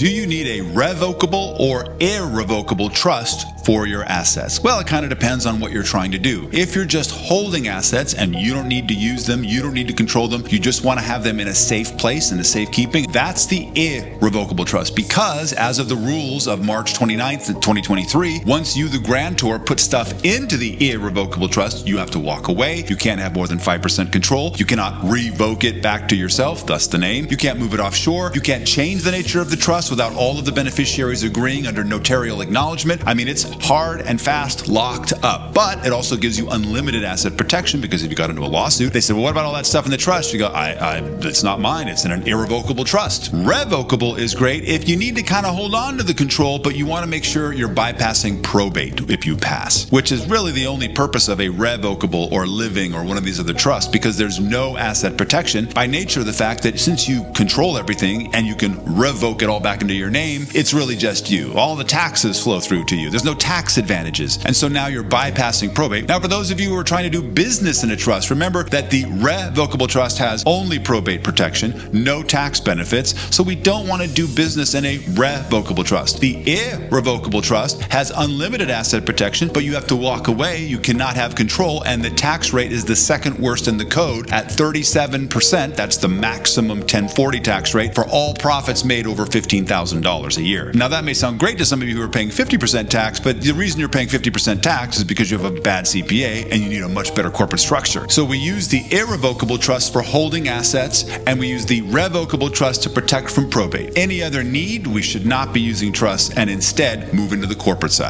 Do you need a revocable or irrevocable trust for your assets? Well, it kind of depends on what you're trying to do. If you're just holding assets and you don't need to use them, you don't need to control them, you just want to have them in a safe place, in a safekeeping, that's the irrevocable trust. Because as of the rules of March 29th, 2023, once you, the grantor, put stuff into the irrevocable trust, you have to walk away. You can't have more than 5% control. You cannot revoke it back to yourself, thus the name. You can't move it offshore. You can't change the nature of the trust without all of the beneficiaries agreeing under notarial acknowledgement. I mean, it's hard and fast, locked up. But it also gives you unlimited asset protection, because if you got into a lawsuit, they said, well, what about all that stuff in the trust? You go, it's not mine. It's in an irrevocable trust. Revocable is great if you need to kind of hold on to the control, but you want to make sure you're bypassing probate if you pass, which is really the only purpose of a revocable or living or one of these other trusts, because there's no asset protection by nature of the fact that since you control everything and you can revoke it all back into your name, it's really just you. All the taxes flow through to you. There's no tax advantages. And so now you're bypassing probate. Now, for those of you who are trying to do business in a trust, remember that the revocable trust has only probate protection, no tax benefits. So we don't want to do business in a revocable trust. The irrevocable trust has unlimited asset protection, but you have to walk away. You cannot have control. And the tax rate is the second worst in the code at 37%. That's the maximum 1040 tax rate for all profits made over $15,000 a year. Now, that may sound great to some of you who are paying 50% tax, but the reason you're paying 50% tax is because you have a bad CPA and you need a much better corporate structure. So we use the irrevocable trust for holding assets, and we use the revocable trust to protect from probate. Any other need, we should not be using trusts and instead move into the corporate side.